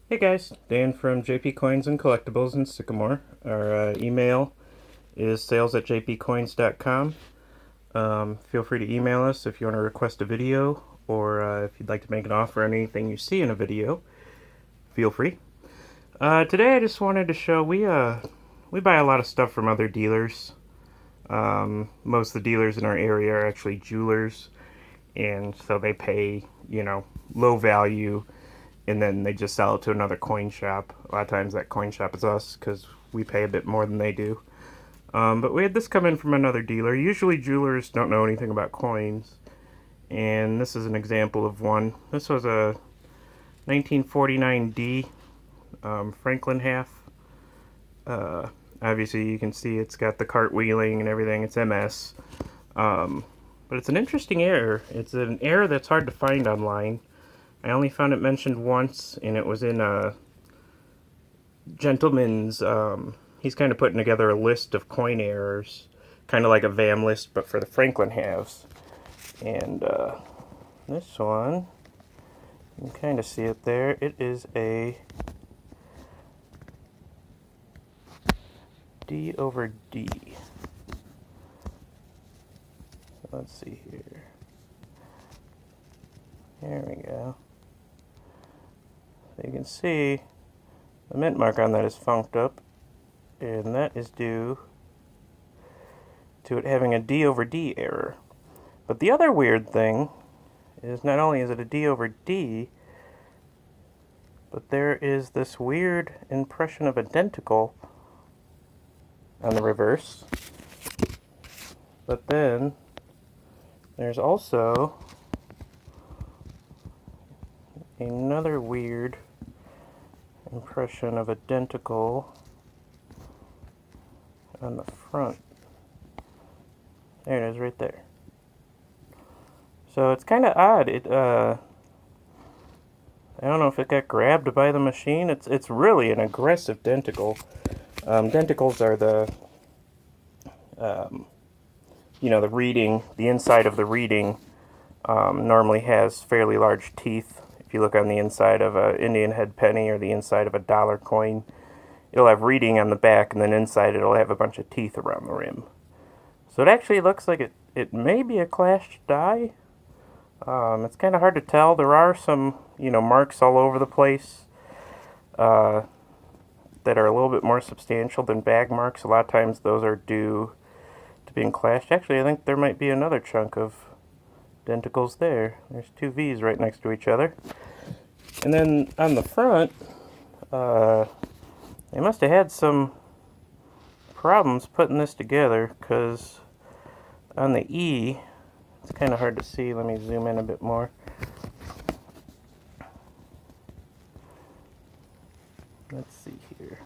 Hey guys, Dan from JP Coins and Collectibles in Sycamore. Our email is sales@jpcoins.com. Feel free to email us if you want to request a video or if you'd like to make an offer on anything you see in a video. Feel free. Today I just wanted to show we buy a lot of stuff from other dealers. Most of the dealers in our area are actually jewelers, and so they pay low value and then they just sell it to another coin shop. A lot of times that coin shop is us because we pay a bit more than they do. But we had this come in from another dealer. Usually jewelers don't know anything about coins, and this is an example of one. This was a 1949D Franklin half. Obviously you can see it's got the cartwheeling and everything. It's MS. But it's an interesting error. It's an error that's hard to find online. I only found it mentioned once, and it was in a gentleman's. He's kind of putting together a list of coin errors, kind of like a VAM list, but for the Franklin halves. And this one, you can kind of see it there. It is a D over D. Let's see here. There we go. So you can see the mint mark on that is funked up, and that is due to it having a D over D error. But the other weird thing is not only is it a D over D, but there is this weird impression of identical on the reverse. But then there's also another weird impression of identical on the front. There it is right there. So it's kind of odd. I don't know if it got grabbed by the machine. It's really an aggressive denticle. Denticles are the the reading, the inside of the reading normally has fairly large teeth. If you look on the inside of an Indian head penny or the inside of a dollar coin, it'll have reading on the back, and then inside it'll have a bunch of teeth around the rim. So it actually looks like it may be a clashed die. It's kind of hard to tell. There are some, marks all over the place that are a little bit more substantial than bag marks. A lot of times those are due to being clashed. Actually, I think there might be another chunk of denticles there. There's two V's right next to each other. And then on the front, they must have had some problems putting this together, because on the E, it's kind of hard to see. Let me zoom in a bit more. Let's see here.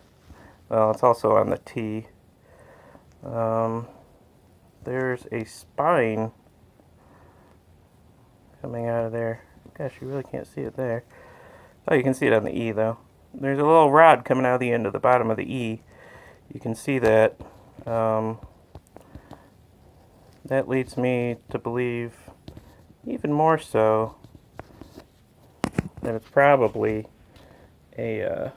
Well, it's also on the T. There's a spine coming out of there. Gosh, you really can't see it there. Oh, you can see it on the E, though. There's a little rod coming out of the end of the bottom of the E. You can see that. That leads me to believe, even more so, that it's probably a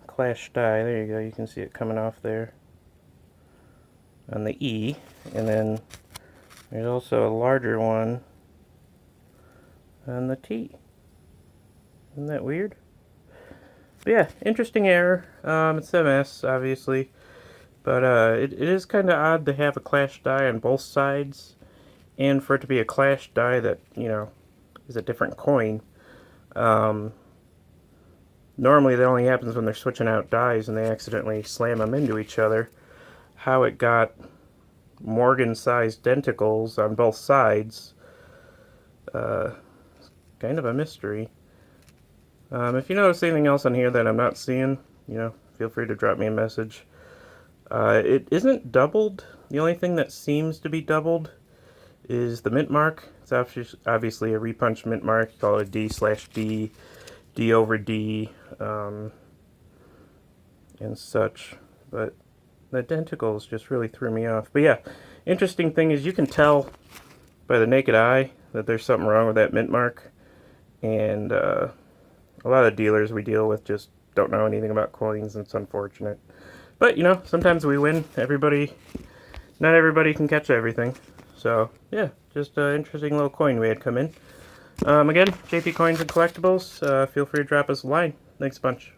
clash die. There you go. You can see it coming off there on the E. And then there's also a larger one on the T. Isn't that weird? But yeah, interesting error. It's MS, obviously. But it is kind of odd to have a clash die on both sides, and for it to be a clash die that, is a different coin. Normally that only happens when they're switching out dies and they accidentally slam them into each other. How it got Morgan-sized denticles on both sides, kind of a mystery. If you notice anything else on here that I'm not seeing, feel free to drop me a message. It isn't doubled. The only thing that seems to be doubled is the mint mark. It's obviously a repunch mint mark. You call it a D/D, D over D, and such. But the denticles just really threw me off. But yeah, interesting thing is you can tell by the naked eye that there's something wrong with that mint mark. And A lot of dealers we deal with just don't know anything about coins, and it's unfortunate. But, you know, sometimes we win. Not everybody can catch everything. So, yeah, just an interesting little coin we had come in. Again, JP Coins and Collectibles, feel free to drop us a line. Thanks a bunch.